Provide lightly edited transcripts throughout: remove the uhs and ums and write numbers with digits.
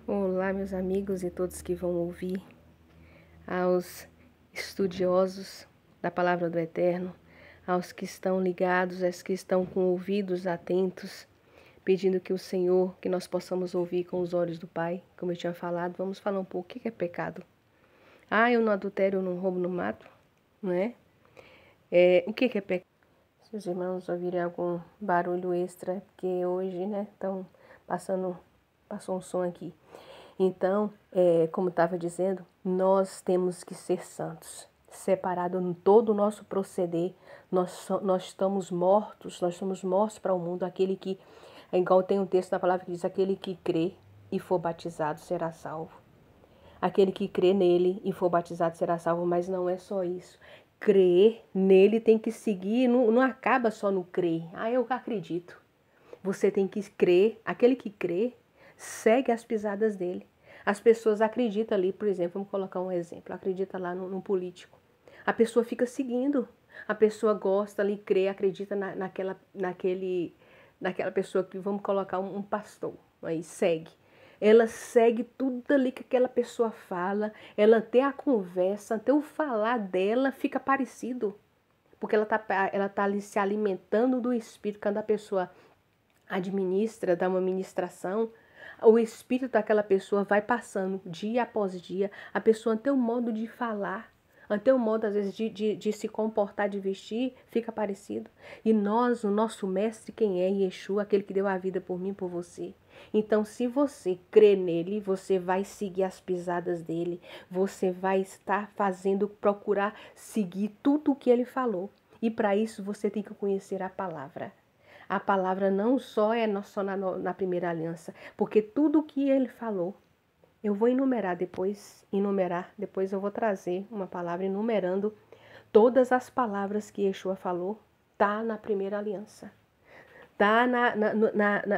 Olá, meus amigos e todos que vão ouvir, aos estudiosos da Palavra do Eterno, aos que estão ligados, aos que estão com ouvidos atentos, pedindo que o Senhor, que nós possamos ouvir com os olhos do Pai, como eu tinha falado, vamos falar um pouco o que é pecado. Eu não adultério, eu não roubo, não mato, não é? O que é pecado? Se os irmãos ouvirem algum barulho extra, porque hoje, né, passou um som aqui. Então, como estava dizendo, nós temos que ser santos, separado em todo o nosso proceder. Nós estamos mortos, nós somos mortos para o mundo. Aquele que, igual tem um texto da palavra que diz, aquele que crê e for batizado será salvo. Aquele que crê nele e for batizado será salvo, mas não é só isso. Crer nele tem que seguir, não acaba só no crer. Eu acredito. Você tem que crer, aquele que crê, segue as pisadas dele. As pessoas acreditam ali, por exemplo, vamos colocar um exemplo, acredita lá num político. A pessoa fica seguindo, a pessoa gosta ali, crê, acredita naquela pessoa que, vamos colocar um pastor, aí segue. Ela segue tudo ali que aquela pessoa fala, ela até a conversa, até o falar dela fica parecido. Porque ela tá ali se alimentando do Espírito. Quando a pessoa administra, dá uma ministração, o espírito daquela pessoa vai passando dia após dia, a pessoa tem um modo de falar, até o modo às vezes de se comportar, de vestir, fica parecido. E nós, o nosso mestre, quem é? Yeshua, aquele que deu a vida por mim, por você. Então, se você crê nele, você vai seguir as pisadas dele, você vai estar procurar seguir tudo o que ele falou. E para isso você tem que conhecer a palavra. A palavra não só é só na primeira aliança, porque tudo o que ele falou, eu vou enumerar, depois eu vou trazer uma palavra enumerando todas as palavras que Yeshua falou, tá na primeira aliança, tá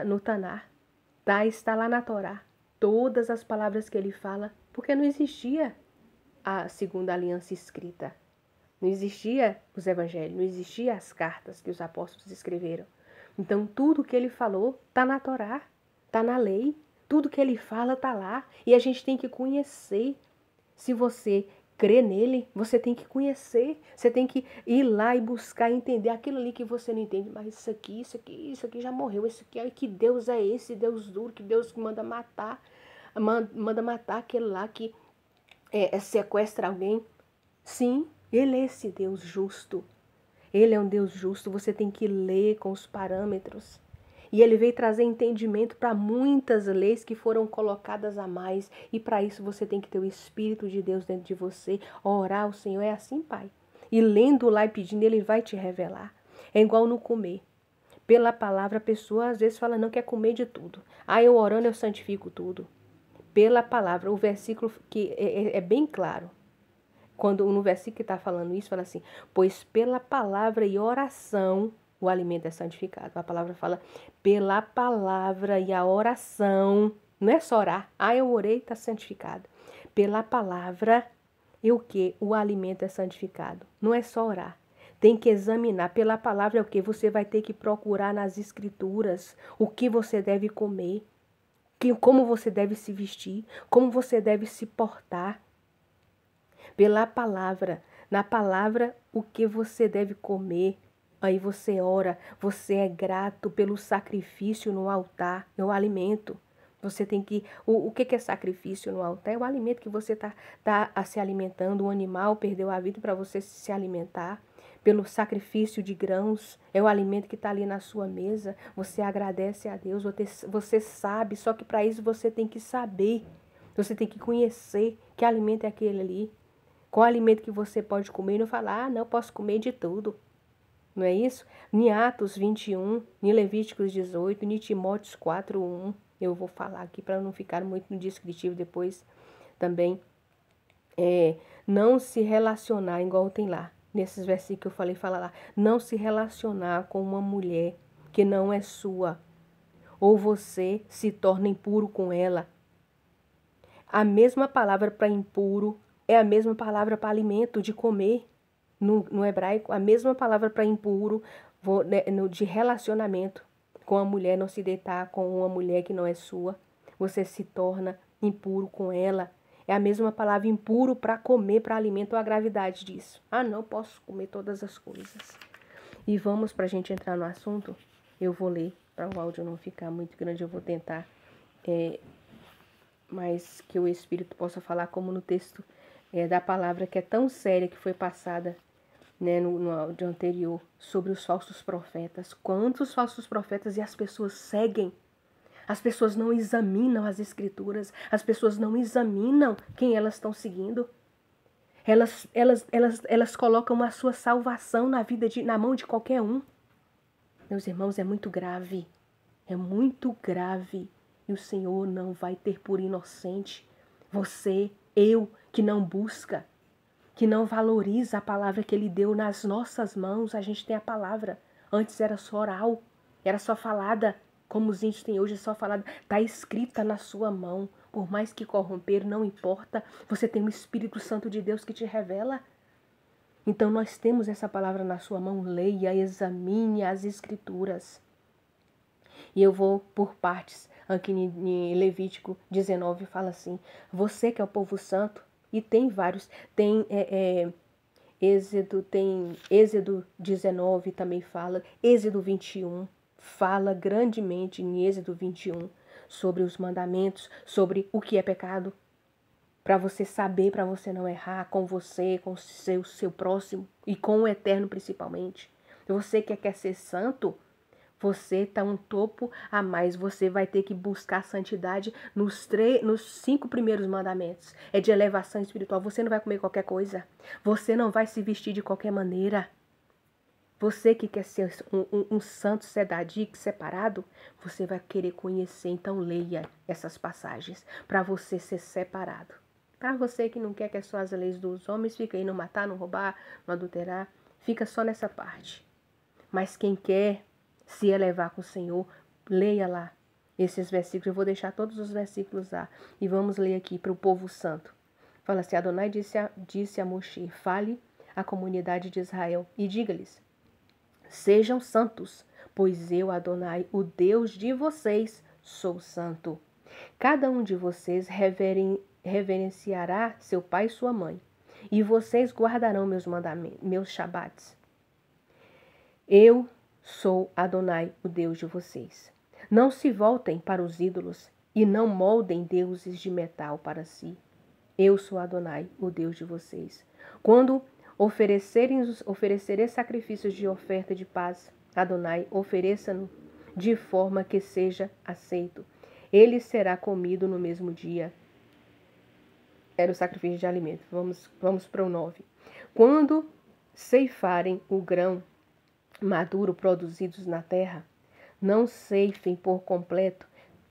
no Tanar, está lá na Torá, todas as palavras que ele fala, porque não existia a segunda aliança escrita, não existia os evangelhos, não existia as cartas que os apóstolos escreveram. Então, tudo que ele falou está na Torá, está na lei. Tudo que ele fala está lá. E a gente tem que conhecer. Se você crê nele, você tem que conhecer. Você tem que ir lá e buscar entender aquilo ali que você não entende. Mas isso aqui já morreu. Isso aqui, que Deus é esse? Deus duro, que Deus manda matar. Manda matar aquele lá que sequestra alguém. Sim, ele é esse Deus justo. Ele é um Deus justo, você tem que ler com os parâmetros. E ele veio trazer entendimento para muitas leis que foram colocadas a mais. E para isso você tem que ter o Espírito de Deus dentro de você. Orar ao Senhor é assim, Pai. E lendo lá e pedindo, ele vai te revelar. É igual no comer. Pela palavra, a pessoa às vezes fala, não quer comer de tudo. Eu orando, eu santifico tudo. Pela palavra, o versículo que é bem claro. Quando no versículo que está falando isso, fala assim, pois pela palavra e oração o alimento é santificado. A palavra fala, pela palavra e a oração, não é só orar. Eu orei, está santificado. Pela palavra e o que? O alimento é santificado. Não é só orar. Tem que examinar. Pela palavra é o que? Você vai ter que procurar nas escrituras o que você deve comer, como você deve se vestir, como você deve se portar. Pela palavra, na palavra, o que você deve comer. Aí você ora, você é grato pelo sacrifício no altar, é o alimento. Você tem que... O que é sacrifício no altar? É o alimento que você tá se alimentando. O animal perdeu a vida para você se alimentar. Pelo sacrifício de grãos, é o alimento que está ali na sua mesa. Você agradece a Deus, você sabe, só que para isso você tem que saber. Você tem que conhecer que alimento é aquele ali. Qual alimento que você pode comer e não falar, não, eu posso comer de tudo. Não é isso? Em Atos 21, em Levíticos 18, em Timóteos 4:1, eu vou falar aqui para não ficar muito no descritivo depois também. Não se relacionar, igual tem lá, nesses versículos que eu falei, fala lá, não se relacionar com uma mulher que não é sua, ou você se torna impuro com ela. A mesma palavra para impuro é a mesma palavra para alimento, de comer, no hebraico, a mesma palavra para impuro, de relacionamento com a mulher, não se deitar com uma mulher que não é sua, você se torna impuro com ela. É a mesma palavra impuro para comer, para alimento, ou a gravidade disso. Ah, não posso comer todas as coisas. E vamos, para a gente entrar no assunto, eu vou ler, para o áudio não ficar muito grande, eu vou tentar, mas que o Espírito possa falar como no texto da palavra que é tão séria que foi passada, né, no áudio anterior, sobre os falsos profetas. Quantos falsos profetas e as pessoas seguem? As pessoas não examinam as escrituras, as pessoas não examinam quem elas estão seguindo. Elas colocam a sua salvação na mão de qualquer um. Meus irmãos, é muito grave. É muito grave. E o Senhor não vai ter por inocente você, eu, que não busca, que não valoriza a palavra que Ele deu nas nossas mãos. A gente tem a palavra. Antes era só oral, era só falada. Como os índios têm hoje, é só falada. Está escrita na sua mão. Por mais que corromper, não importa. Você tem o Espírito Santo de Deus que te revela. Então nós temos essa palavra na sua mão. Leia, examine as Escrituras. E eu vou por partes. Aqui em Levítico 19 fala assim: você que é o povo santo, e tem vários, tem Êxodo 19 também fala, Êxodo 21 fala grandemente em Êxodo 21 sobre os mandamentos, sobre o que é pecado, para você saber, para você não errar com você, com o seu próximo e com o eterno principalmente. Você que quer ser santo, você está um topo a mais. Você vai ter que buscar santidade nos 5 primeiros mandamentos. É de elevação espiritual. Você não vai comer qualquer coisa. Você não vai se vestir de qualquer maneira. Você que quer ser um santo sedadique, separado, você vai querer conhecer. Então leia essas passagens para você ser separado. Para você que não quer que é só as leis dos homens, fica aí no matar, não roubar, não adulterar. Fica só nessa parte. Mas quem quer se elevar com o Senhor, leia lá esses versículos. Eu vou deixar todos os versículos lá. E vamos ler aqui para o povo santo. Fala assim: Adonai disse a Moshe: fale à comunidade de Israel e diga-lhes: sejam santos, pois eu, Adonai, o Deus de vocês, sou santo. Cada um de vocês reverenciará seu pai e sua mãe, e vocês guardarão meus mandamentos, meus shabates. Eu sou Adonai, o Deus de vocês. Não se voltem para os ídolos e não moldem deuses de metal para si. Eu sou Adonai, o Deus de vocês. Quando oferecerem sacrifícios de oferta de paz, Adonai, ofereça-no de forma que seja aceito. Ele será comido no mesmo dia. Era o sacrifício de alimento. Vamos para o 9. Quando ceifarem o grão maduro produzidos na terra, não ceifem por completo.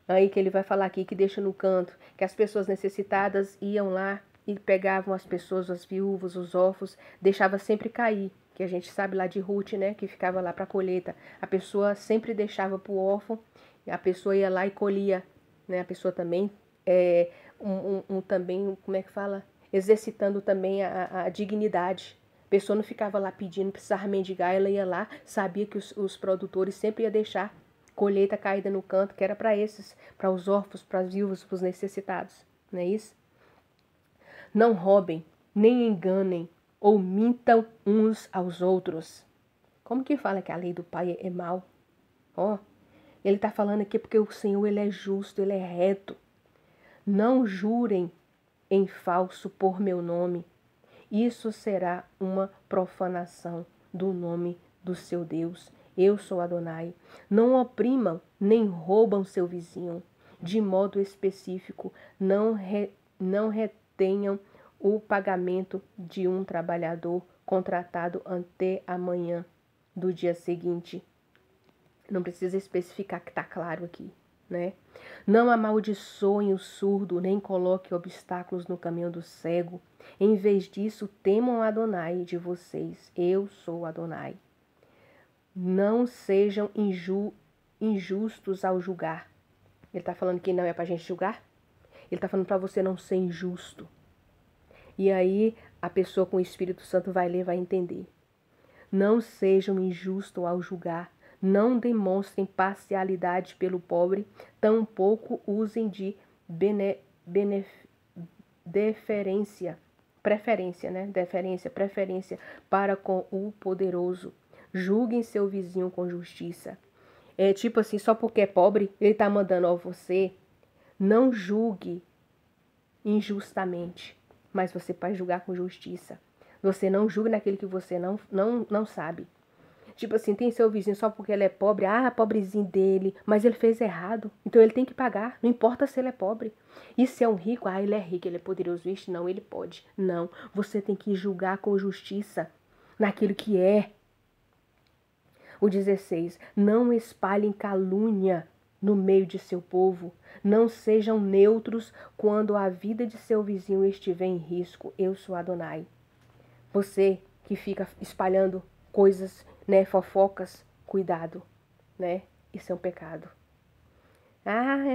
Aí que ele vai falar aqui, que deixa no canto, que as pessoas necessitadas iam lá e pegavam as pessoas, as viúvas, os órfãos, deixava sempre cair, que a gente sabe lá de Ruth, né, que ficava lá para a colheita. A pessoa sempre deixava para o órfão, e a pessoa ia lá e colhia, né, a pessoa também, também, como é que fala? Exercitando também a dignidade. A pessoa não ficava lá pedindo, precisava mendigar, ela ia lá, sabia que os produtores sempre iam deixar colheita caída no canto, que era para esses, para os órfãos, para as viúvas, para os necessitados, não é isso? Não roubem, nem enganem, ou mintam uns aos outros. Como que fala que a lei do Pai é mal? Ó, ele está falando aqui porque o Senhor, ele é justo, ele é reto. Não jurem em falso por meu nome. Isso será uma profanação do nome do seu Deus. Eu sou Adonai. Não oprimam nem roubam seu vizinho. De modo específico, não retenham o pagamento de um trabalhador contratado até amanhã do dia seguinte. Não precisa especificar, que está claro aqui, né? Não amaldiçoem o surdo, nem coloquem obstáculos no caminho do cego. Em vez disso, temam Adonai de vocês. Eu sou Adonai. Não sejam injustos ao julgar. Ele está falando que não é para a gente julgar? Ele está falando para você não ser injusto. E aí a pessoa com o Espírito Santo vai ler, vai entender. Não sejam injustos ao julgar. Não demonstrem parcialidade pelo pobre, tampouco usem de preferência para com o poderoso. Julguem seu vizinho com justiça. É tipo assim, só porque é pobre, ele tá mandando a você. Não julgue injustamente, mas você pode julgar com justiça. Você não julgue naquele que você não sabe. Tipo assim, tem seu vizinho só porque ele é pobre, pobrezinho dele, mas ele fez errado, então ele tem que pagar, não importa se ele é pobre. E se é um rico, ele é rico, ele é poderoso, vixe, não, ele pode. Não, você tem que julgar com justiça naquilo que é. O 16, não espalhem calúnia no meio de seu povo, não sejam neutros quando a vida de seu vizinho estiver em risco, eu sou Adonai. Você que fica espalhando coisas, né, fofocas, cuidado, né? Isso é um pecado.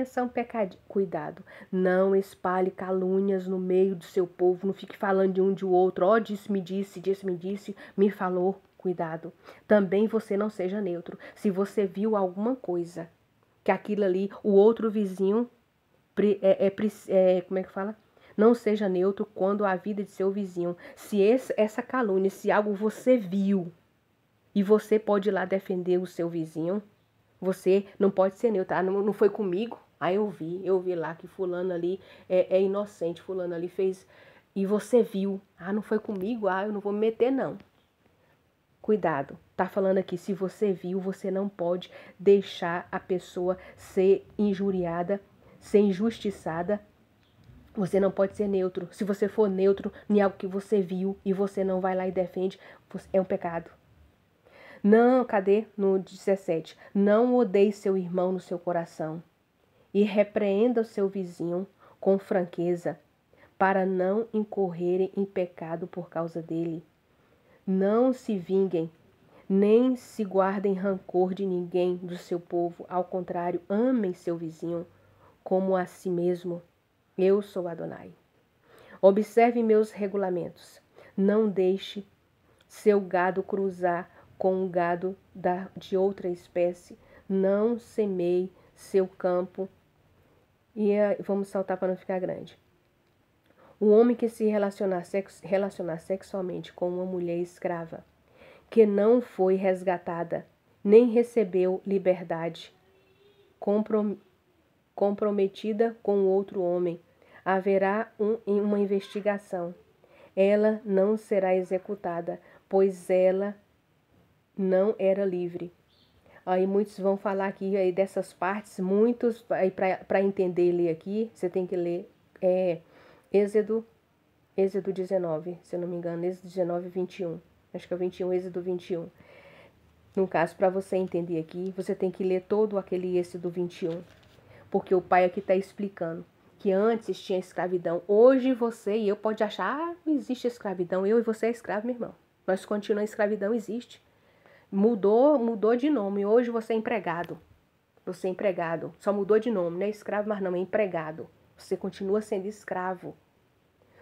Esse é um pecado. Cuidado. Não espalhe calúnias no meio do seu povo, não fique falando de um de outro. Disse, me disse, me falou. Cuidado. Também você não seja neutro. Se você viu alguma coisa, que aquilo ali, o outro vizinho, como é que fala? Não seja neutro quando a vida de seu vizinho. Se essa calúnia, se algo você viu e você pode ir lá defender o seu vizinho, você não pode ser neutro. Não foi comigo? Eu vi lá que fulano ali é inocente, fulano ali fez e você viu. Não foi comigo? Eu não vou me meter não. Cuidado, tá falando aqui, se você viu, você não pode deixar a pessoa ser injuriada, ser injustiçada. Você não pode ser neutro. Se você for neutro em algo que você viu e você não vai lá e defende, é um pecado. Não, cadê? No 17. Não odeie seu irmão no seu coração e repreenda o seu vizinho com franqueza, para não incorrerem em pecado por causa dele. Não se vinguem, nem se guardem rancor de ninguém do seu povo. Ao contrário, amem seu vizinho como a si mesmo. Eu sou Adonai. Observe meus regulamentos. Não deixe seu gado cruzar com o gado de outra espécie. Não semeie seu campo. E vamos saltar para não ficar grande. O homem que se relacionar sexualmente com uma mulher escrava, que não foi resgatada, nem recebeu liberdade, comprometida com outro homem, haverá uma investigação. Ela não será executada, pois ela não era livre. Aí muitos vão falar aqui aí dessas partes, muitos, para entender ler aqui, você tem que ler Êxodo 19, se eu não me engano, Êxodo 19, 21. Acho que é o 21, Êxodo 21. No caso, para você entender aqui, você tem que ler todo aquele Êxodo 21. Porque o pai aqui está explicando que antes tinha escravidão. Hoje você e eu pode achar, não existe escravidão. Eu e você é escravo, meu irmão. Nós continuamos, a escravidão existe. Mudou de nome. Hoje você é empregado. Você é empregado. Só mudou de nome. Não é escravo, mas não é empregado. Você continua sendo escravo.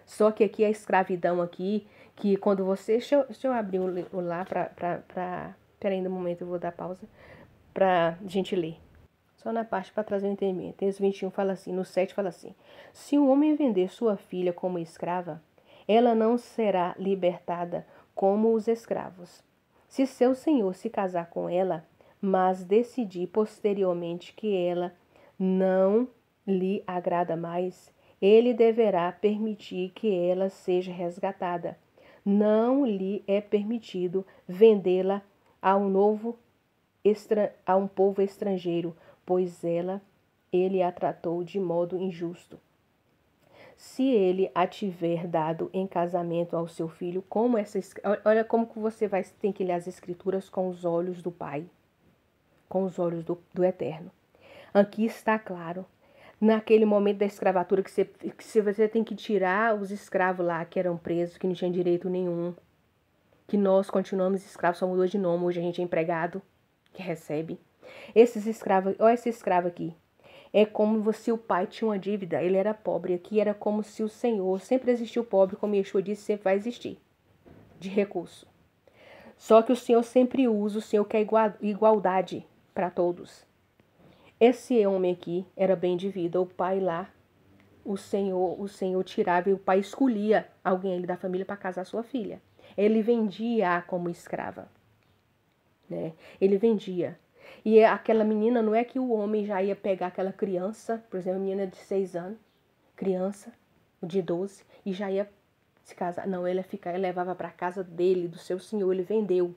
Só que aqui a escravidão aqui, que quando você... Deixa eu abrir o lá para... Peraí, no momento eu vou dar pausa para a gente ler. Só na parte para trazer o entendimento. Êxodo 21 fala assim, no 7 fala assim. Se um homem vender sua filha como escrava, ela não será libertada como os escravos. Se seu senhor se casar com ela, mas decidir posteriormente que ela não lhe agrada mais, ele deverá permitir que ela seja resgatada. Não lhe é permitido vendê-la a um povo estrangeiro, pois ele a tratou de modo injusto. Se ele a tiver dado em casamento ao seu filho, olha como que você tem que ler as escrituras com os olhos do Pai, com os olhos do Eterno. Aqui está claro, naquele momento da escravatura que você tem que tirar os escravos lá que eram presos, que não tinham direito nenhum, que nós continuamos escravos, só mudou de nome, hoje a gente é empregado, que recebe. Esses escravos, olha esse escravo aqui. É como se o pai tinha uma dívida, ele era pobre. Aqui era como se o Senhor, sempre existiu pobre, como Yeshua disse, sempre vai existir, de recurso. Só que o Senhor sempre usa, o Senhor quer igualdade para todos. Esse homem aqui era bem de vida, o pai lá o Senhor tirava e o pai escolhia alguém ali da família para casar sua filha. Ele vendia como escrava, né? Ele vendia. E aquela menina, não é que o homem já ia pegar aquela criança, por exemplo, a menina de 6 anos, criança de 12, e já ia se casar. Não, ele levava para casa dele, do seu senhor, ele vendeu.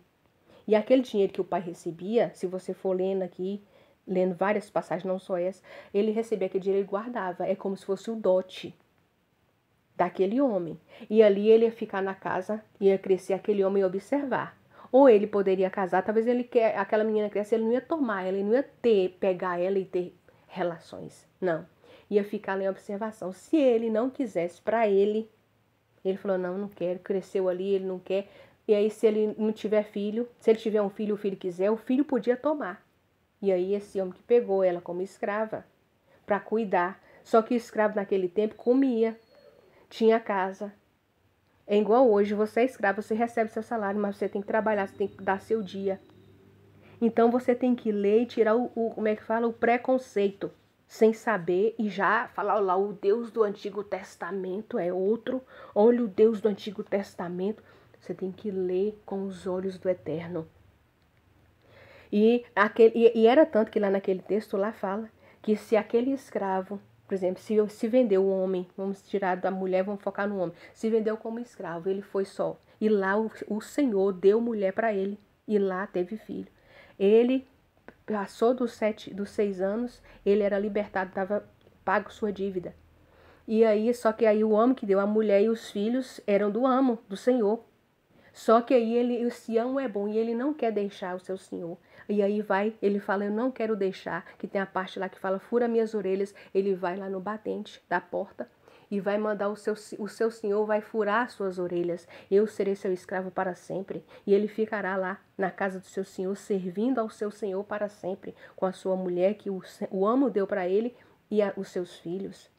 E aquele dinheiro que o pai recebia, se você for lendo aqui, lendo várias passagens, não só essa, ele recebia aquele dinheiro e guardava. É como se fosse o dote daquele homem. E ali ele ia ficar na casa, ia crescer aquele homem e observar. Ou ele poderia casar, talvez aquela menina crescer, ele não ia tomar ela, ele não ia pegar ela e ter relações. Não. Ia ficar lá em observação. Se ele não quisesse para ele falou, não quero, cresceu ali, ele não quer. E aí, se ele não tiver filho, se ele tiver um filho, o filho quiser, o filho podia tomar. E aí, esse homem que pegou ela como escrava para cuidar. Só que o escravo naquele tempo comia, tinha casa. É igual hoje, você é escravo, você recebe seu salário, mas você tem que trabalhar, você tem que dar seu dia. Então, você tem que ler e tirar como é que fala? O preconceito. Sem saber e já falar lá, o Deus do Antigo Testamento é outro. Olha o Deus do Antigo Testamento. Você tem que ler com os olhos do Eterno. E era tanto que lá naquele texto lá fala que se aquele escravo, por exemplo, se vendeu o homem, vamos tirar da mulher, vamos focar no homem, se vendeu como escravo, ele foi só. E lá o Senhor deu mulher para ele e lá teve filho. Ele passou dos 6 anos, ele era libertado, estava pago sua dívida. E aí, só que aí o homem que deu a mulher e os filhos eram do amo, do Senhor. Só que aí esse amo é bom e ele não quer deixar o seu senhor. E aí ele fala, eu não quero deixar, que tem a parte lá que fala, fura minhas orelhas. Ele vai lá no batente da porta e vai mandar o seu senhor vai furar as suas orelhas. Eu serei seu escravo para sempre. E ele ficará lá na casa do seu senhor, servindo ao seu senhor para sempre, com a sua mulher que o amo deu para ele e os seus filhos.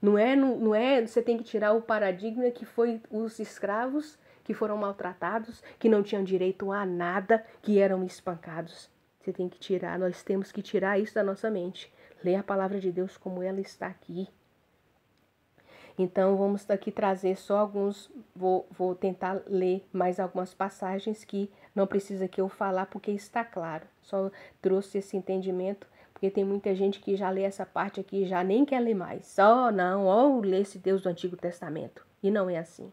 Não é, você tem que tirar o paradigma que foi os escravos que foram maltratados, que não tinham direito a nada, que eram espancados. Você tem que tirar, nós temos que tirar isso da nossa mente. Ler a palavra de Deus como ela está aqui. Então, vamos aqui trazer só alguns, vou tentar ler mais algumas passagens que não precisa que eu falar, porque está claro. Só trouxe esse entendimento, porque tem muita gente que já lê essa parte aqui e já nem quer ler mais. Só não, ou lê esse Deus do Antigo Testamento. E não é assim.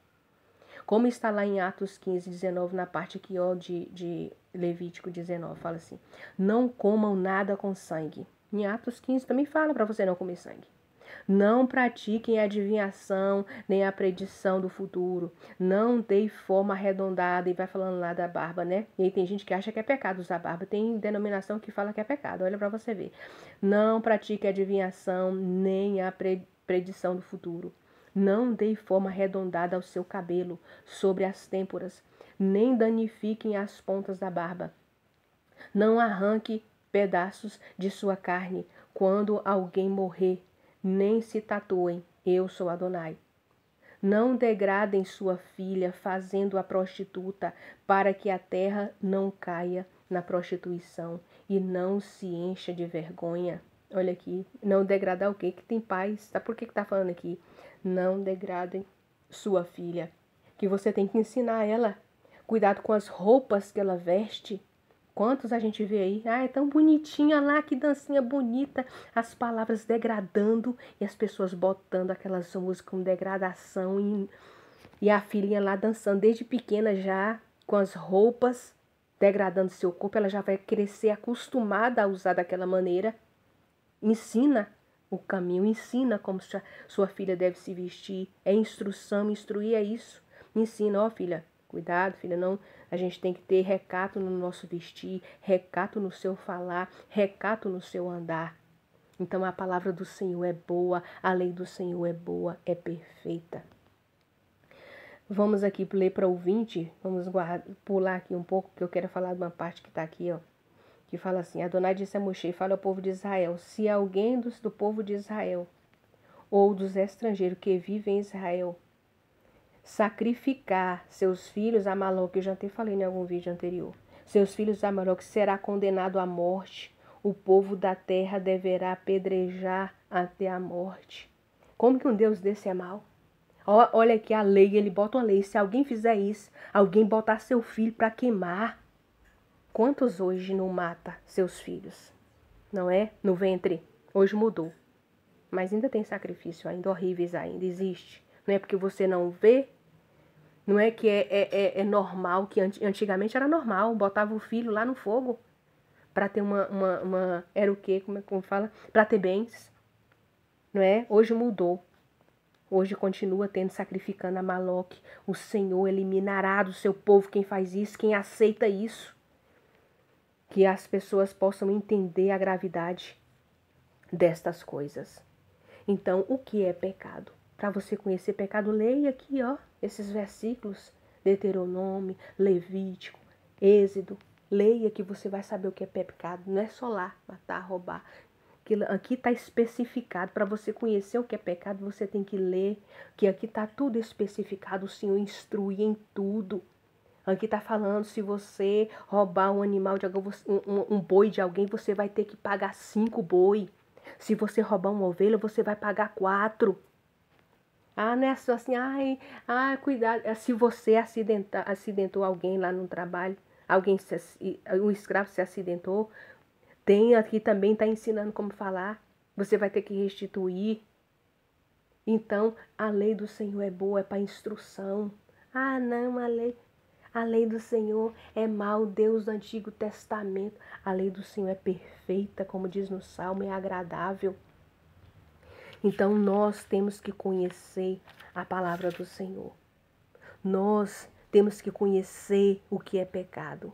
Como está lá em Atos 15, 19, na parte aqui ó, de Levítico 19, fala assim, não comam nada com sangue. Em Atos 15 também fala para você não comer sangue. Não pratiquem a adivinhação, nem a predição do futuro. Não dei forma arredondada, e vai falando lá da barba, né? E aí tem gente que acha que é pecado usar barba. Tem denominação que fala que é pecado, olha para você ver. Não pratique a adivinhação, nem a predição do futuro. Não dei forma arredondada ao seu cabelo sobre as têmporas, nem danifiquem as pontas da barba. Não arranque pedaços de sua carne quando alguém morrer, nem se tatuem, eu sou Adonai. Não degradem sua filha fazendo-a prostituta, para que a terra não caia na prostituição e não se encha de vergonha. Olha aqui, não degradar o quê? Que tem paz. Sabe por que está falando aqui? Não degradem sua filha, que você tem que ensinar ela. Cuidado com as roupas que ela veste. Quantos a gente vê aí? Ah, é tão bonitinha lá, que dancinha bonita. As palavras degradando e as pessoas botando aquelas músicas com degradação. E a filhinha lá dançando desde pequena já, com as roupas degradando seu corpo. Ela já vai crescer acostumada a usar daquela maneira. Ensina o caminho, ensina como sua filha deve se vestir. É instrução, instruir é isso. Ensina, ó filha, cuidado, filha, não. A gente tem que ter recato no nosso vestir, recato no seu falar, recato no seu andar. Então a palavra do Senhor é boa, a lei do Senhor é boa, é perfeita. Vamos aqui ler para o 20, vamos pular aqui um pouco, porque eu quero falar de uma parte que está aqui, ó. Que fala assim, Adonai disse a Moisés, fala ao povo de Israel, se alguém do povo de Israel, ou dos estrangeiros que vivem em Israel, sacrificar seus filhos a Maloque, eu já até falei em algum vídeo anterior, seus filhos a Maloque, será condenado à morte, o povo da terra deverá apedrejar até a morte. Como que um Deus desse é mau? Olha aqui a lei, ele bota uma lei. Se alguém fizer isso, alguém botar seu filho para queimar. Quantos hoje não mata seus filhos? Não é? No ventre. Hoje mudou. Mas ainda tem sacrifício ainda, horríveis ainda, existe. Não é porque você não vê, não é que é normal, que antigamente era normal, botava o filho lá no fogo para ter era o quê? Como fala? Para ter bens, não é? Hoje mudou. Hoje continua tendo, sacrificando a Maloque. O Senhor eliminará do seu povo quem faz isso, quem aceita isso. Que as pessoas possam entender a gravidade destas coisas. Então, o que é pecado? Para você conhecer pecado, leia aqui, ó, esses versículos. Deuteronômio, Levítico, Êxodo. Leia que você vai saber o que é pecado. Não é só lá, matar, roubar. Aqui está especificado. Para você conhecer o que é pecado, você tem que ler. Que aqui está tudo especificado. O Senhor instrui em tudo. Aqui está falando, se você roubar um animal de alguém, um boi de alguém, você vai ter que pagar 5 boi. Se você roubar uma ovelha, você vai pagar 4. Ah, não é só assim, cuidado. Se você acidentou alguém lá no trabalho, um escravo se acidentou, tem aqui também, está ensinando como falar. Você vai ter que restituir. Então, a lei do Senhor é boa, é para instrução. Ah, não, a lei do Senhor é mau, Deus do Antigo Testamento. A lei do Senhor é perfeita, como diz no Salmo, é agradável. Então nós temos que conhecer a palavra do Senhor. Nós temos que conhecer o que é pecado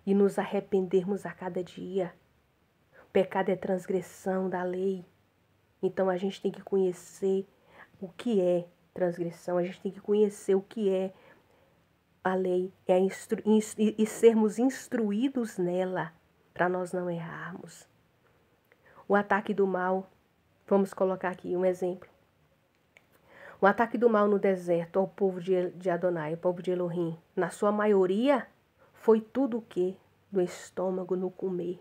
e nos arrependermos a cada dia. O pecado é transgressão da lei. Então a gente tem que conhecer o que é transgressão, a gente tem que conhecer o que é a lei e sermos instruídos nela para nós não errarmos. O ataque do mal, vamos colocar aqui um exemplo. O ataque do mal no deserto ao povo de Adonai, ao povo de Elohim, na sua maioria, foi tudo o que? Do estômago no comer.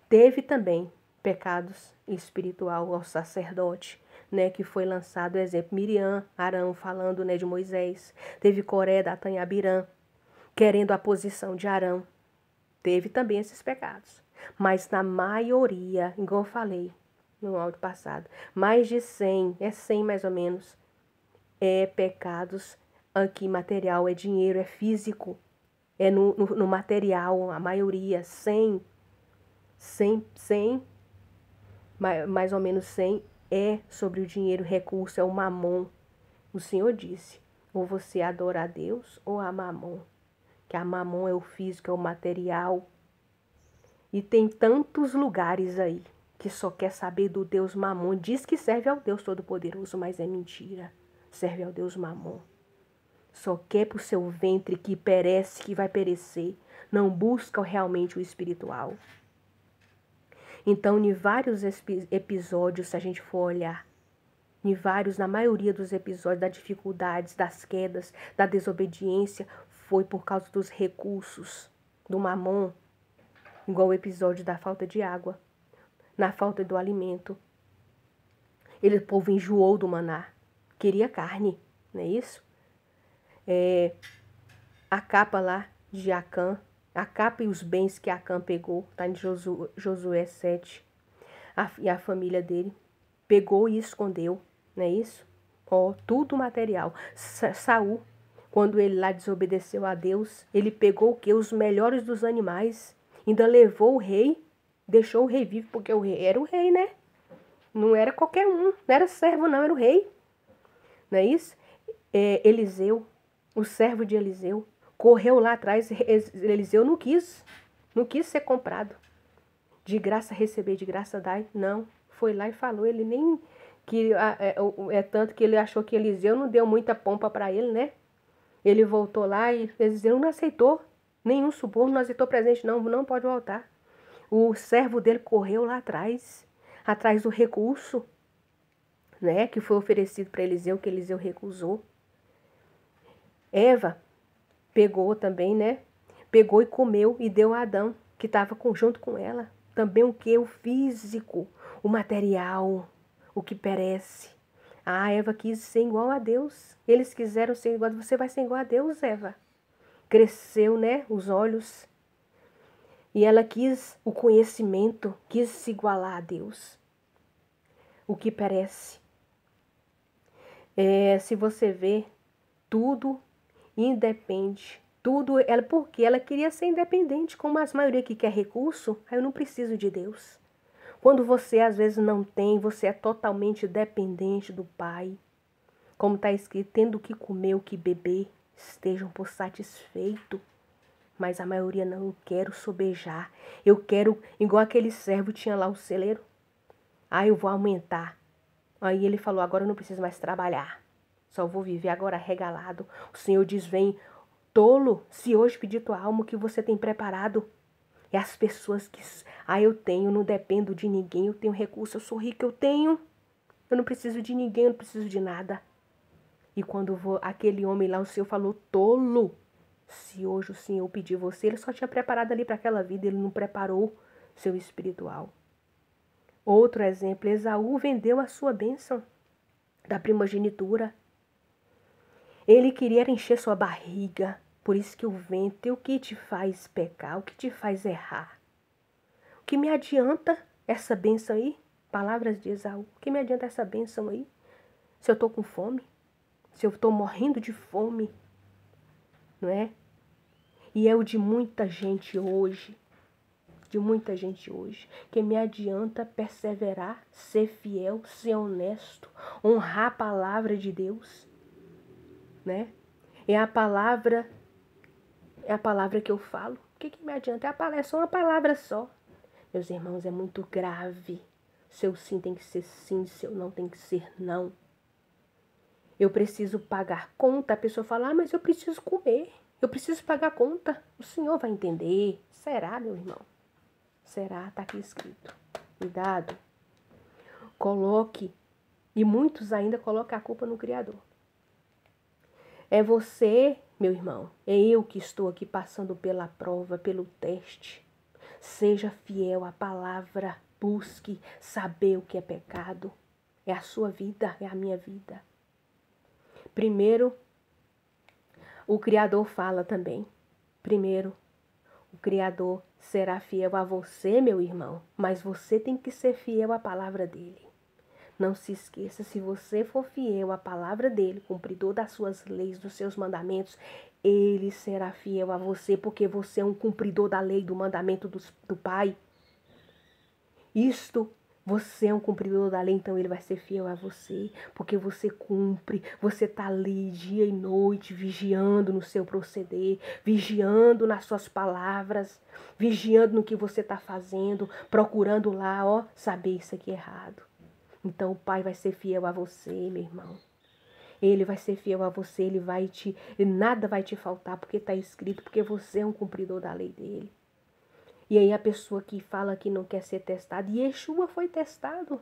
Teve também pecados espiritual ao sacerdote, né, que foi lançado o exemplo. Miriam, Arão, falando, né, de Moisés. Teve Coré, Datã e Abirã, querendo a posição de Arão. Teve também esses pecados. Mas na maioria, igual eu falei no áudio passado, mais de 100, 100 mais ou menos, é pecados aqui material, é dinheiro, é físico, é no material, a maioria, 100, mais ou menos 100 é sobre o dinheiro, recurso, é o mamon. O Senhor disse, ou você adora a Deus ou a mamon, que a mamon é o físico, é o material. E tem tantos lugares aí que só quer saber do Deus Mamon. Diz que serve ao Deus Todo-Poderoso, mas é mentira. Serve ao Deus Mamon. Só quer pro seu ventre que perece, que vai perecer. Não busca realmente o espiritual. Então, em vários episódios, se a gente for olhar, na maioria dos episódios, das dificuldades, das quedas, da desobediência, foi por causa dos recursos do Mamon. Igual o episódio da falta de água, na falta do alimento. O povo enjoou do maná, queria carne, não é isso? A capa lá de Acã, a capa e os bens que Acã pegou, está em Josué 7, e a família dele pegou e escondeu, não é isso? Tudo material. Saul, quando ele lá desobedeceu a Deus, ele pegou o quê? Os melhores dos animais. Ainda levou o rei, deixou o rei vivo, porque o rei era o rei, né? Não era qualquer um, não era servo não, era o rei. Não é isso? Eliseu, o servo de Eliseu, correu lá atrás, Eliseu não quis ser comprado. De graça receber, de graça dar, não. Foi lá e falou, ele nem, tanto que ele achou que Eliseu não deu muita pompa para ele, né? Ele voltou lá e Eliseu não aceitou. Nenhum suborno, não aceitou presente, não pode voltar. O servo dele correu lá atrás do recurso, né, que foi oferecido para Eliseu, que Eliseu recusou. Eva pegou também, né, pegou e comeu e deu a Adão, que estava junto com ela. Também o que? O físico, o material, o que perece. Ah, Eva quis ser igual a Deus. Eles quiseram ser igual. Você vai ser igual a Deus, Eva. Cresceu, né? Os olhos. E ela quis o conhecimento, quis se igualar a Deus. O que perece. Se você vê, tudo independe. Tudo, porque ela queria ser independente, como a maioria que quer recurso, aí eu não preciso de Deus. Quando você às vezes não tem, você é totalmente dependente do Pai. Como está escrito, tendo o que comer, o que beber, estejam por satisfeito. Mas a maioria não, eu quero sobejar. Eu quero, igual aquele servo tinha lá o celeiro. Ah, eu vou aumentar. Aí ele falou, agora eu não preciso mais trabalhar. Só vou viver agora regalado. O Senhor diz, vem, tolo, se hoje pedir tua alma, o que você tem preparado? É as pessoas que, eu tenho, não dependo de ninguém, eu tenho recurso, eu sou rico, eu tenho. Eu não preciso de ninguém, eu não preciso de nada. E quando aquele homem lá, o Senhor falou, tolo, se hoje o Senhor pedir você, ele só tinha preparado ali para aquela vida, ele não preparou seu espiritual. Outro exemplo, Esaú vendeu a sua bênção da primogenitura. Ele queria encher sua barriga, por isso que o ventre, o que te faz pecar, o que te faz errar? O que me adianta essa bênção aí? Palavras de Esaú. O que me adianta essa bênção aí? Se eu estou com fome? Se eu estou morrendo de fome? Não é? E é o de muita gente hoje. De muita gente hoje. Que me adianta perseverar, ser fiel, ser honesto, honrar a palavra de Deus. Né? É a palavra que eu falo. O que me adianta? É só uma palavra só. Meus irmãos, é muito grave. Seu sim tem que ser sim, seu não tem que ser não. Eu preciso pagar conta. A pessoa fala, mas eu preciso comer. Eu preciso pagar conta. O Senhor vai entender. Será, meu irmão? Será? Está aqui escrito. Cuidado. Coloque. E muitos ainda colocam a culpa no Criador. É você, meu irmão. É eu que estou aqui passando pela prova, pelo teste. Seja fiel à palavra. Busque saber o que é pecado. É a sua vida, é a minha vida. Primeiro, o Criador fala também. Primeiro, o Criador será fiel a você, meu irmão. Mas você tem que ser fiel à palavra dele. Não se esqueça, se você for fiel à palavra dele, cumpridor das suas leis, dos seus mandamentos, ele será fiel a você, porque você é um cumpridor da lei, do mandamento do Pai. Você é um cumpridor da lei, então ele vai ser fiel a você, porque você cumpre, você está ali dia e noite, vigiando no seu proceder, vigiando nas suas palavras, vigiando no que você está fazendo, procurando lá, saber isso aqui é errado. Então o Pai vai ser fiel a você, meu irmão. Ele vai ser fiel a você, nada vai te faltar, porque está escrito, porque você é um cumpridor da lei dele. E aí a pessoa que fala que não quer ser testado, Yeshua foi testado.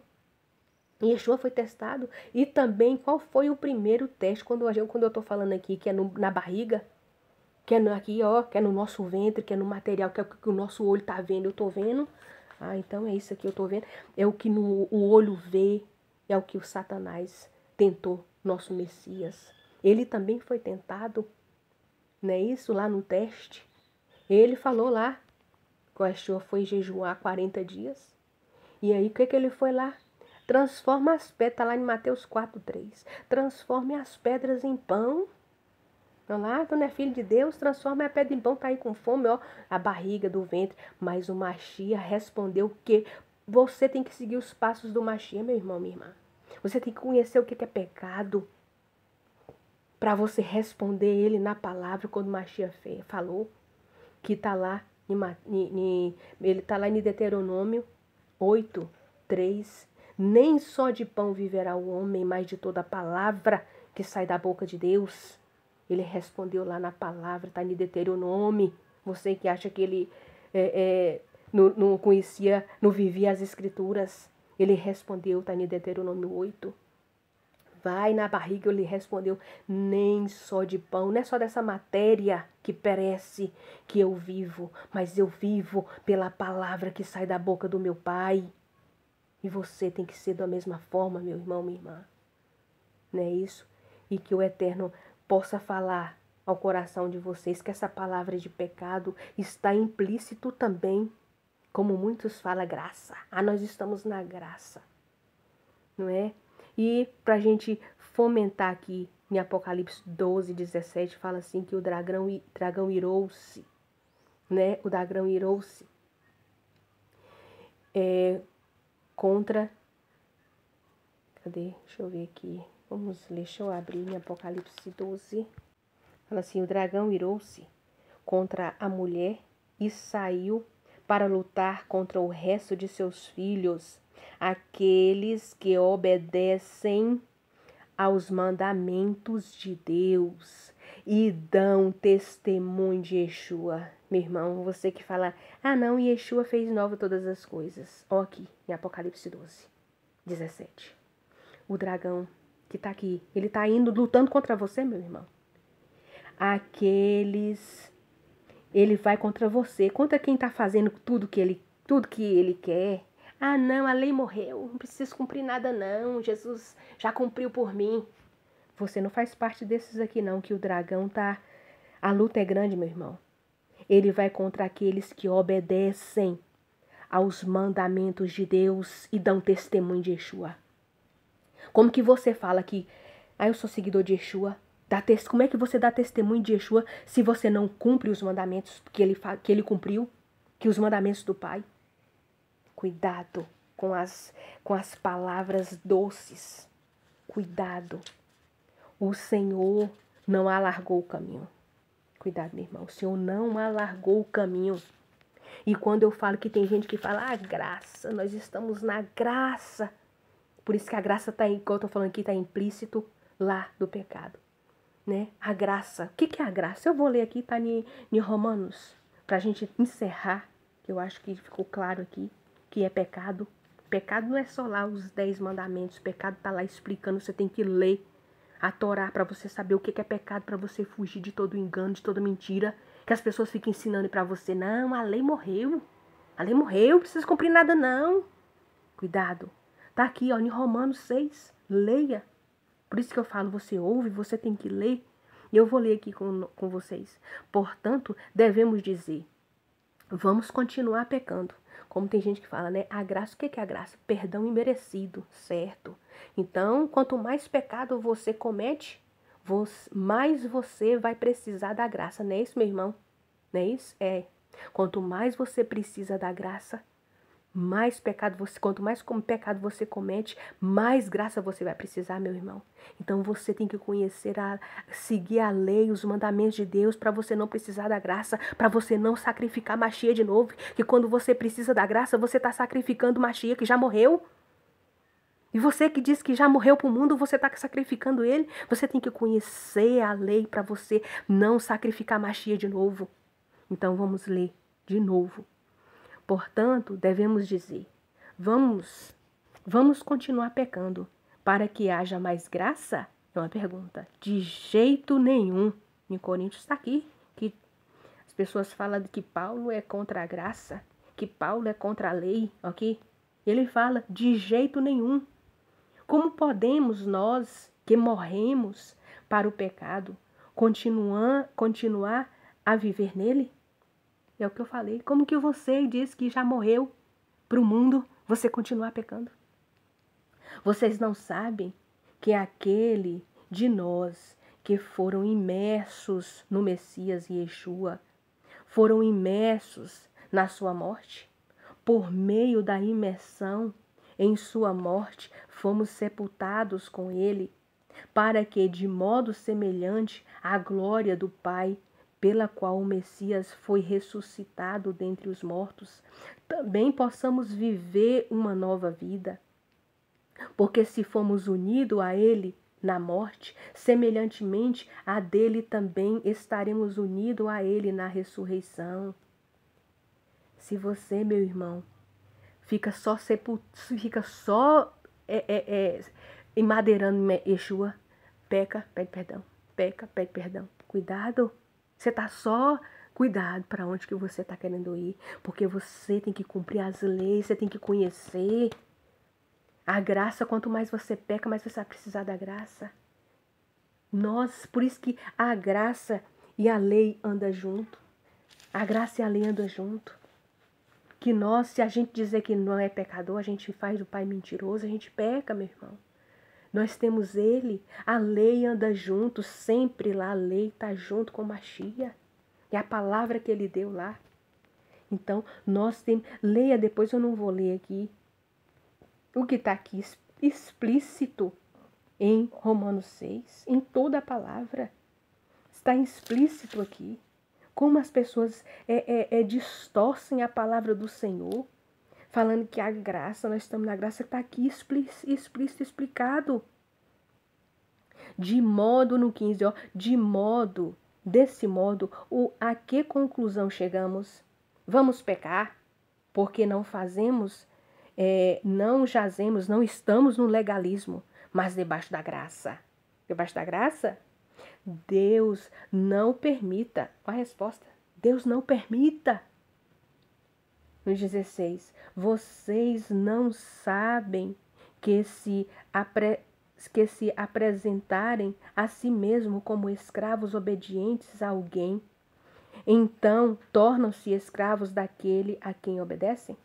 Yeshua foi testado. E também qual foi o primeiro teste, quando eu estou falando aqui, que é na barriga, que é aqui, que é no nosso ventre, que é no material, que é o que o nosso olho está vendo, eu estou vendo. Ah, então é isso aqui eu estou vendo. É o que o olho vê, é o que o Satanás tentou, nosso Messias. Ele também foi tentado, não é isso? Lá no teste. Ele falou lá, que o Yeshua foi jejuar 40 dias. E aí o que ele foi lá? Transforma as pedras, está lá em Mateus 4:3. Transforme as pedras em pão. Olha lá, tu não é filho de Deus, transforma a pedra em pão, tá aí com fome, a barriga do ventre. Mas o Machia respondeu que você tem que seguir os passos do Machia, meu irmão, minha irmã. Você tem que conhecer o que é pecado para você responder ele na palavra, quando o Machia falou, que está lá, ele está lá em Deuteronômio 8:3. Nem só de pão viverá o homem, mas de toda a palavra que sai da boca de Deus. Ele respondeu lá na palavra, está em Deuteronômio. Você que acha que ele não conhecia, não vivia as escrituras. Ele respondeu, está em Deuteronômio 8. Vai na barriga, ele respondeu, nem só de pão, não é só dessa matéria que perece que eu vivo, mas eu vivo pela palavra que sai da boca do meu Pai. E você tem que ser da mesma forma, meu irmão, minha irmã. Não é isso? E que o Eterno possa falar ao coração de vocês que essa palavra de pecado está implícito também, como muitos falam, graça. Ah, nós estamos na graça, não é? E para a gente fomentar aqui, em Apocalipse 12, 17, fala assim que o dragão irou-se, né? O dragão irou-se contra... Cadê? Deixa eu ver aqui. Vamos ler, deixa eu abrir em Apocalipse 12. Fala assim, o dragão irou-se contra a mulher e saiu para lutar contra o resto de seus filhos, aqueles que obedecem aos mandamentos de Deus e dão testemunho de Yeshua. Meu irmão, você que fala, ah não, Yeshua fez nova todas as coisas. Ó aqui, em Apocalipse 12, 17. O dragão que tá aqui, ele tá indo lutando contra você, meu irmão. Ele vai contra você, contra quem tá fazendo tudo que ele quer. Ah, não, a lei morreu, não preciso cumprir nada não, Jesus já cumpriu por mim. Você não faz parte desses aqui não, que o dragão tá... A luta é grande, meu irmão. Ele vai contra aqueles que obedecem aos mandamentos de Deus e dão testemunho de Yeshua. Como que você fala que, eu sou seguidor de Yeshua? Como é que você dá testemunho de Yeshua se você não cumpre os mandamentos que ele cumpriu? Que os mandamentos do Pai? Cuidado com as palavras doces. Cuidado. O Senhor não alargou o caminho. Cuidado, meu irmão. O Senhor não alargou o caminho. E quando eu falo que tem gente que fala, graça, nós estamos na graça. Por isso que a graça está, igual eu estou falando aqui, está implícito lá do pecado. Né? A graça. O que é a graça? Eu vou ler aqui, está em Romanos, para a gente encerrar, que eu acho que ficou claro aqui, que é pecado. Pecado não é só lá os 10 mandamentos, pecado está lá explicando, você tem que ler a Torá para você saber o que é pecado, para você fugir de todo engano, de toda mentira, que as pessoas ficam ensinando para você, não, a lei morreu, não precisa cumprir nada não. Cuidado, tá aqui ó, em Romanos 6, leia. Por isso que eu falo, você ouve, você tem que ler. E eu vou ler aqui com vocês. Portanto, devemos dizer, vamos continuar pecando. Como tem gente que fala, né? A graça, o que é a graça? Perdão imerecido, certo? Então, quanto mais pecado você comete, mais você vai precisar da graça. Não é isso, meu irmão? Não é isso? É. Quanto mais você precisa da graça, quanto mais pecado você comete, mais graça você vai precisar, meu irmão. Então você tem que conhecer, seguir a lei, os mandamentos de Deus, para você não precisar da graça, para você não sacrificar Machia de novo. Que quando você precisa da graça, você está sacrificando Machia que já morreu. E você que diz que já morreu para o mundo, você está sacrificando ele. Você tem que conhecer a lei para você não sacrificar Machia de novo. Então vamos ler de novo. Portanto, devemos dizer, vamos continuar pecando para que haja mais graça? É uma pergunta. De jeito nenhum. Em Coríntios está aqui, que as pessoas falam que Paulo é contra a graça, que Paulo é contra a lei, ok? Ele fala, de jeito nenhum. Como podemos nós, que morremos para o pecado, continuar a viver nele? É o que eu falei. Como que você diz que já morreu para o mundo, você continuar pecando? Vocês não sabem que aquele de nós que foram imersos no Messias Yeshua, foram imersos na sua morte? Por meio da imersão em sua morte, fomos sepultados com ele, para que, de modo semelhante à glória do Pai, pela qual o Messias foi ressuscitado dentre os mortos, também possamos viver uma nova vida. Porque se fomos unidos a ele na morte, semelhantemente a dele também estaremos unidos a ele na ressurreição. Se você, meu irmão, fica só emadeirando Yeshua, peca, pede perdão. Peca, pede perdão. Cuidado. Você tá só... Cuidado para onde que você tá querendo ir. Porque você tem que cumprir as leis, você tem que conhecer. A graça, quanto mais você peca, mais você vai precisar da graça. Por isso que a graça e a lei andam junto. A graça e a lei andam junto. Que nós, se a gente dizer que não é pecador, a gente faz do Pai mentiroso, a gente peca, meu irmão. Nós temos Ele, a lei anda junto, sempre lá a lei está junto com Machia. É a palavra que Ele deu lá. Então, nós temos... Leia depois, eu não vou ler aqui. O que está aqui explícito em Romanos 6, em toda a palavra. Está explícito aqui. Como as pessoas distorcem a palavra do Senhor, falando que a graça, nós estamos na graça, está aqui explícito, explicado. De modo, no 15, ó, desse modo, a que conclusão chegamos? Vamos pecar, porque não fazemos, não jazemos, não estamos no legalismo, mas debaixo da graça. Debaixo da graça? Deus não permita. Qual a resposta? Deus não permita. No 16, vocês não sabem que se apresentarem a si mesmo como escravos obedientes a alguém, então tornam-se escravos daquele a quem obedecem?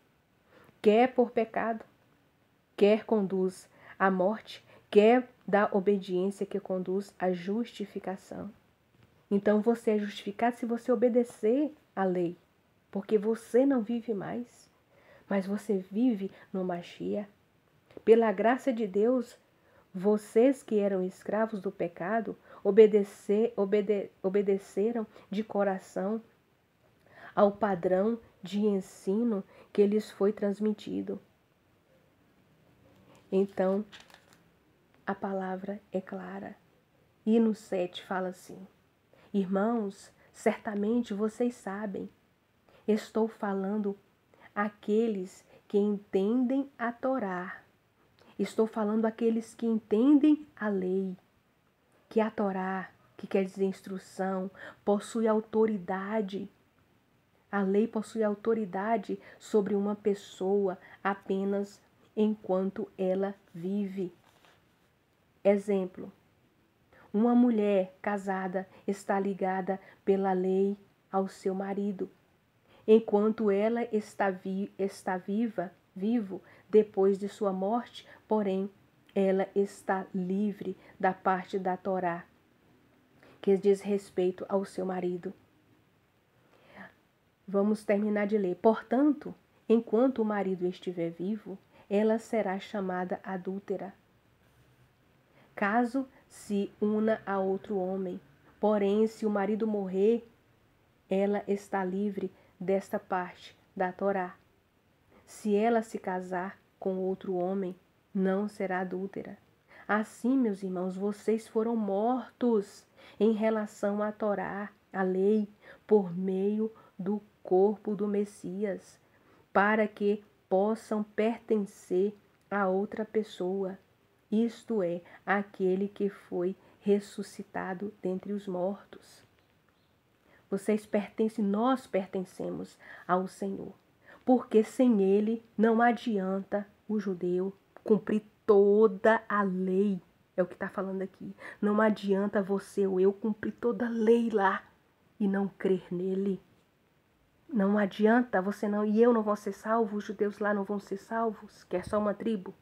Quer por pecado, quer conduz à morte, quer da obediência que conduz à justificação. Então você é justificado se você obedecer à lei, porque você não vive mais, mas você vive no Machia. Pela graça de Deus, vocês que eram escravos do pecado, obedeceram de coração ao padrão de ensino que lhes foi transmitido. Então, a palavra é clara. E no 7 fala assim: irmãos, certamente vocês sabem, estou falando àqueles que entendem a Torá. Estou falando àqueles que entendem a lei, que a Torá, que quer dizer instrução, possui autoridade. A lei possui autoridade sobre uma pessoa apenas enquanto ela vive. Exemplo: uma mulher casada está ligada pela lei ao seu marido, enquanto ela está vivo depois de sua morte, porém ela está livre da parte da Torá, que diz respeito ao seu marido. Vamos terminar de ler. Portanto, enquanto o marido estiver vivo, ela será chamada adúltera, caso se una a outro homem. Porém, se o marido morrer, ela está livre desta parte da Torá. Se ela se casar com outro homem, não será adúltera. Assim, meus irmãos, vocês foram mortos em relação à Torá, a lei, por meio do corpo do Messias, para que possam pertencer a outra pessoa, isto é, aquele que foi ressuscitado dentre os mortos. Vocês pertencem, nós pertencemos ao Senhor, porque sem Ele não adianta o judeu cumprir toda a lei. É o que está falando aqui. Não adianta você ou eu cumprir toda a lei lá e não crer nele. Não adianta você não, e eu não vou ser salvo, os judeus lá não vão ser salvos, que é só uma tribo.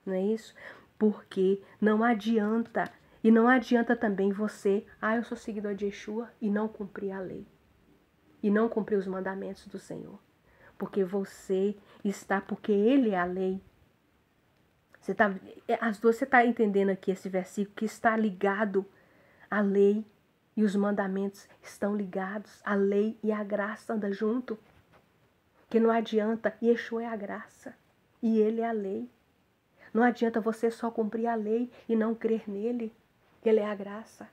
Não é isso? Porque não adianta. E não adianta também você, eu sou seguidor de Yeshua, e não cumprir a lei. E não cumprir os mandamentos do Senhor. Porque você está, porque Ele é a lei. Você está entendendo aqui esse versículo que está ligado à lei e os mandamentos estão ligados. A lei e a graça andam junto. Que não adianta, Yeshua é a graça e Ele é a lei. Não adianta você só cumprir a lei e não crer nele. Ele é a graça.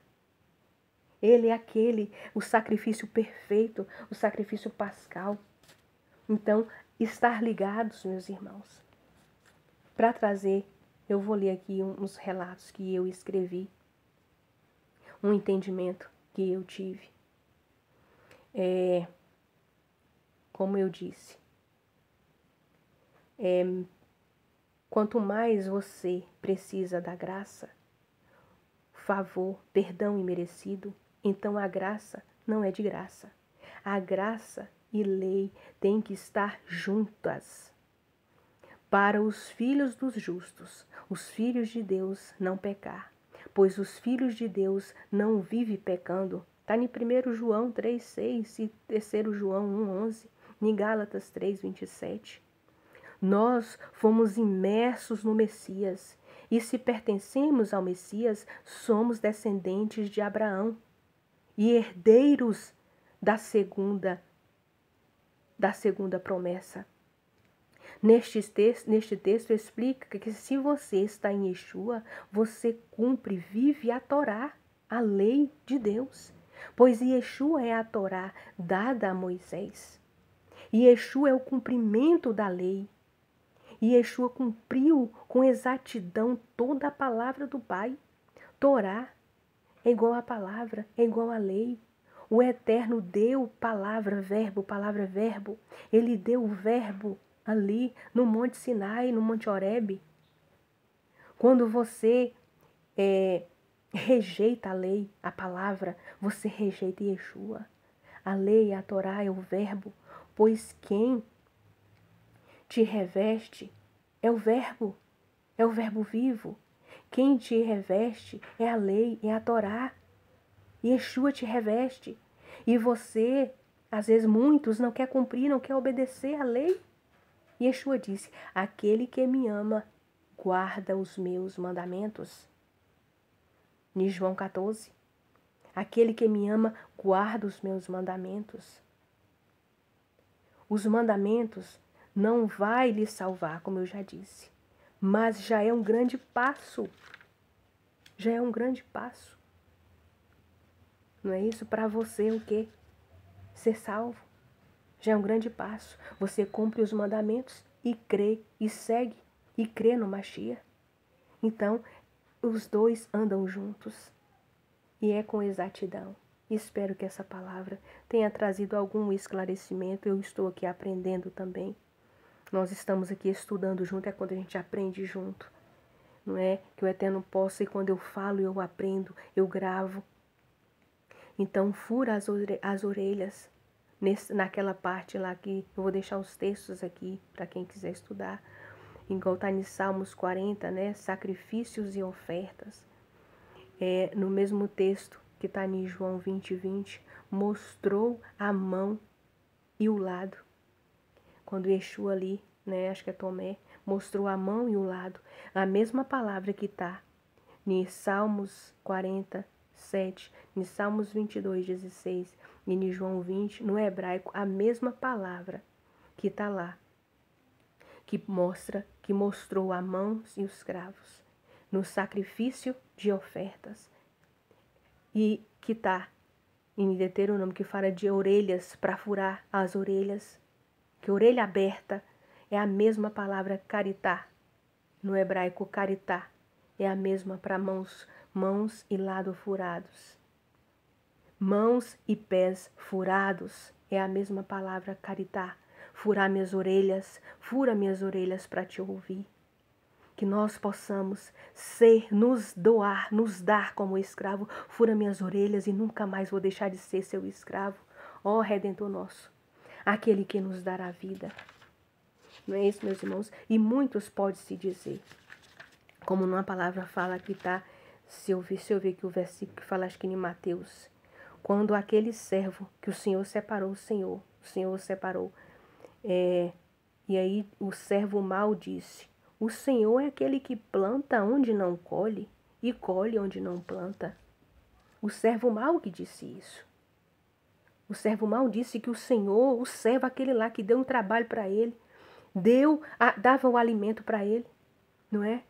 Ele é o sacrifício perfeito, o sacrifício pascal. Então, estar ligados, meus irmãos. Para trazer, eu vou ler aqui uns relatos que eu escrevi. Um entendimento que eu tive. Como eu disse, quanto mais você precisa da graça, favor, perdão imerecido, então a graça não é de graça. A graça e lei têm que estar juntas. Para os filhos dos justos, os filhos de Deus não pecar, pois os filhos de Deus não vivem pecando. Está em 1 João 3,6 e 3 João 1,11, em Gálatas 3,27. Nós fomos imersos no Messias, e se pertencemos ao Messias, somos descendentes de Abraão e herdeiros da segunda promessa. Neste texto explica que se você está em Yeshua, você cumpre, vive a Torá, a lei de Deus. Pois Yeshua é a Torá dada a Moisés. Yeshua é o cumprimento da lei. Yeshua cumpriu com exatidão toda a palavra do Pai. Torá é igual à palavra, é igual à lei. O Eterno deu palavra, verbo. Ele deu o verbo ali no Monte Sinai, no Monte Horebe. Quando você rejeita a lei, a palavra, você rejeita Yeshua. A lei, a Torá é o verbo, pois quem te reveste é o verbo vivo. Quem te reveste é a lei, é a Torá. Yeshua te reveste. E você, às vezes muitos, não quer cumprir, não quer obedecer a lei. Yeshua disse, aquele que me ama, guarda os meus mandamentos. Em João 14, aquele que me ama, guarda os meus mandamentos. Os mandamentos não vai lhe salvar, como eu já disse, mas já é um grande passo. Já é um grande passo. Não é isso? Para você o quê? Ser salvo. Já é um grande passo. Você cumpre os mandamentos e crê, e segue, e crê no Mashiach. Então, os dois andam juntos. E é com exatidão. Espero que essa palavra tenha trazido algum esclarecimento. Eu estou aqui aprendendo também. Nós estamos aqui estudando junto, é quando a gente aprende junto. Não é? Que o Eterno possa, e quando eu falo, eu aprendo, eu gravo. Então, fura as orelhas naquela parte lá que eu vou deixar os textos aqui para quem quiser estudar. Igual está em Salmos 40, né? Sacrifícios e ofertas. No mesmo texto que está em João 20:20, mostrou a mão e o lado. Quando Yeshua ali, né? Acho que é Tomé, mostrou a mão e o lado. A mesma palavra que está em Salmos 47, em Salmos 22:16 e em João 20, no hebraico, a mesma palavra que está lá, que mostrou a mãos e os cravos, no sacrifício de ofertas, e que está em Deuteronômio, que fala de orelhas para furar as orelhas, que orelha aberta é a mesma palavra caritá, no hebraico caritá, é a mesma para mãos e lado furados. Mãos e pés furados é a mesma palavra caritá. Furar minhas orelhas, fura minhas orelhas para te ouvir. Que nós possamos nos doar, nos dar como escravo. Fura minhas orelhas e nunca mais vou deixar de ser seu escravo. Ó Redentor nosso, aquele que nos dará vida. Não é isso, meus irmãos? E muitos pode se dizer, como numa palavra fala que está, se eu ver que o versículo que fala, acho que em Mateus, quando aquele servo que o Senhor separou, o Senhor separou, e aí o servo mau disse, o Senhor é aquele que planta onde não colhe e colhe onde não planta. O servo mau que disse isso. O servo mau disse que o Senhor, o servo, aquele lá que deu um trabalho para ele, dava o alimento para ele, não é?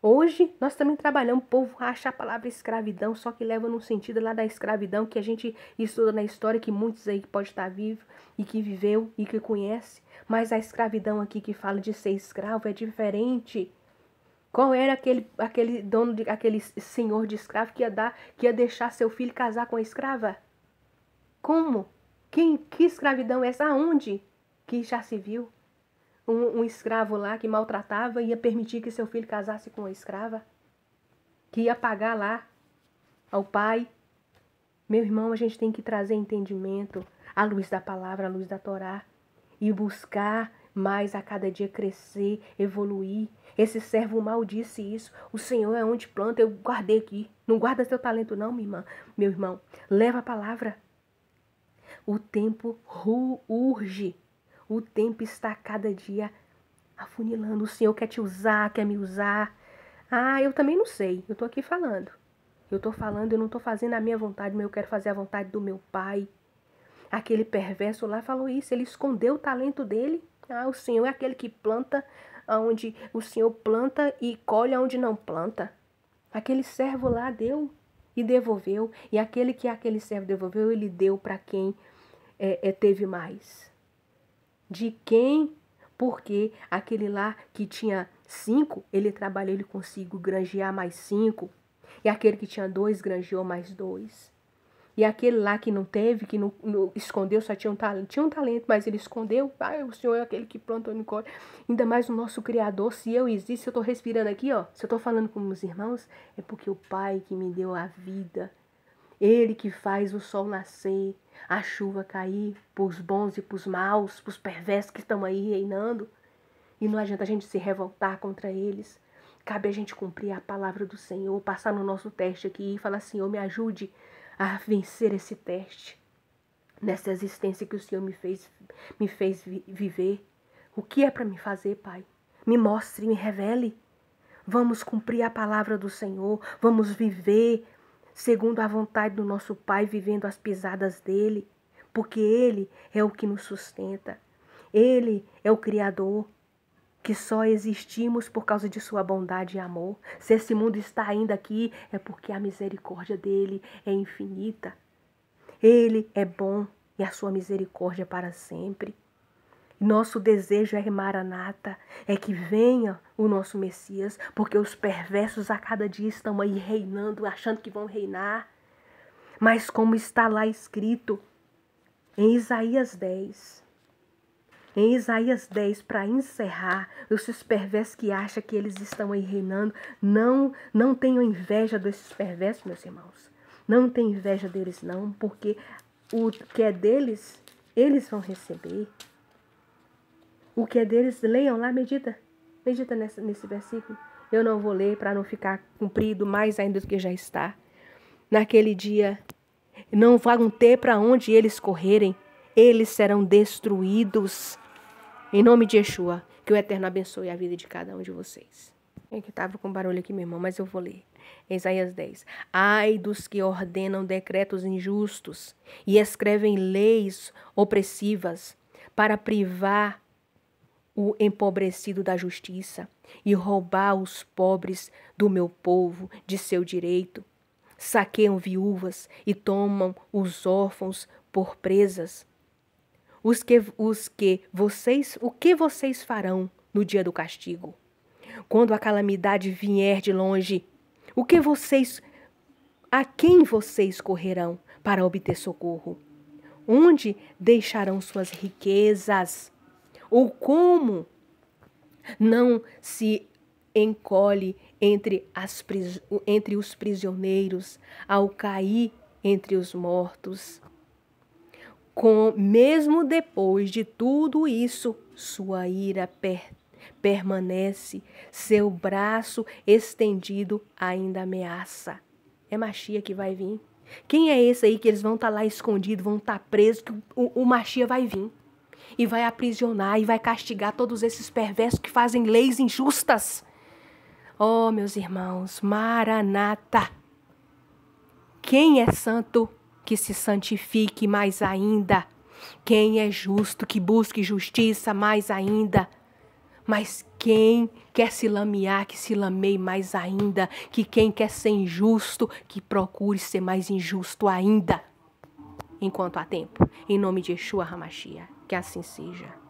Hoje, nós também trabalhamos, o povo acha a palavra escravidão, só que leva no sentido lá da escravidão, que a gente estuda na história, que muitos aí pode estar vivos, e que viveu, e que conhece. Mas a escravidão aqui que fala de ser escravo é diferente. Qual era aquele dono, aquele senhor de escravo que ia deixar seu filho casar com a escrava? Como? Que escravidão é essa? Aonde que já se viu? um escravo lá que maltratava, ia permitir que seu filho casasse com uma escrava? Que ia pagar lá ao pai? Meu irmão, a gente tem que trazer entendimento à luz da palavra, à luz da Torá. E buscar mais a cada dia crescer, evoluir. Esse servo mal disse isso. O Senhor é onde planta, eu guardei aqui. Não guarda seu talento não, minha irmã. Meu irmão, leva a palavra. O tempo urge. O tempo está cada dia afunilando. O Senhor quer te usar, quer me usar. Ah, eu também não sei. Eu estou aqui falando. Eu estou falando, eu não estou fazendo a minha vontade, mas eu quero fazer a vontade do meu Pai. Aquele perverso lá falou isso, ele escondeu o talento dele. Ah, o Senhor é aquele que planta onde o Senhor planta e colhe onde não planta. Aquele servo lá deu e devolveu. E aquele servo devolveu, ele deu para quem teve mais. De quem? Porque aquele lá que tinha 5, ele trabalhou, ele conseguiu granjear mais 5. E aquele que tinha 2, granjeou mais 2. E aquele lá que não teve, que não escondeu, só tinha um talento, mas ele escondeu. Ah, o Senhor é aquele que planta e colhe. Ainda mais o nosso Criador. Se eu existo, se eu estou respirando aqui, ó, se eu estou falando com meus irmãos, é porque o Pai que me deu a vida, Ele que faz o sol nascer, a chuva cair, pros bons e pros maus, pros perversos que estão aí reinando. E não adianta a gente se revoltar contra eles. Cabe a gente cumprir a palavra do Senhor, passar no nosso teste aqui e falar, Senhor, me ajude a vencer esse teste, nessa existência que o Senhor me fez viver. O que é para me fazer, Pai? Me mostre, me revele. Vamos cumprir a palavra do Senhor, vamos viver segundo a vontade do nosso Pai, vivendo as pisadas dele, porque Ele é o que nos sustenta. Ele é o Criador, que só existimos por causa de sua bondade e amor. Se esse mundo está ainda aqui, é porque a misericórdia dele é infinita. Ele é bom e a sua misericórdia é para sempre. Nosso desejo é Maranata, é que venha o nosso Messias, porque os perversos a cada dia estão aí reinando, achando que vão reinar. Mas como está lá escrito em Isaías 10, para encerrar, esses perversos que acham que eles estão aí reinando, não tenham inveja desses perversos, meus irmãos. Não tenham inveja deles não, porque o que é deles, eles vão receber. O que é deles, leiam lá, medita nesse versículo. Eu não vou ler para não ficar comprido mais ainda do que já está. Naquele dia, não vão ter para onde eles correrem, eles serão destruídos. Em nome de Yeshua, que o Eterno abençoe a vida de cada um de vocês. É que estava com barulho aqui, meu irmão, mas eu vou ler. Isaías 10. Ai dos que ordenam decretos injustos e escrevem leis opressivas para privar o empobrecido da justiça e roubar os pobres do meu povo de seu direito. Saqueiam viúvas e tomam os órfãos por presas. O que vocês farão no dia do castigo? Quando a calamidade vier de longe, a quem vocês correrão para obter socorro? Onde deixarão suas riquezas? Ou como não se encolhe entre os prisioneiros ao cair entre os mortos? Mesmo depois de tudo isso, sua ira permanece, seu braço estendido ainda ameaça. É Machia que vai vir. Quem é esse aí que eles vão estar lá escondidos, vão estar presos, que o Machia vai vir e vai aprisionar e vai castigar todos esses perversos que fazem leis injustas. Oh, meus irmãos, Maranata! Quem é santo, que se santifique mais ainda. Quem é justo, que busque justiça mais ainda. Mas quem quer se lamear, que se lameie mais ainda. Que quem quer ser injusto, que procure ser mais injusto ainda. Enquanto há tempo. Em nome de Yeshua HaMashiach. Que assim seja.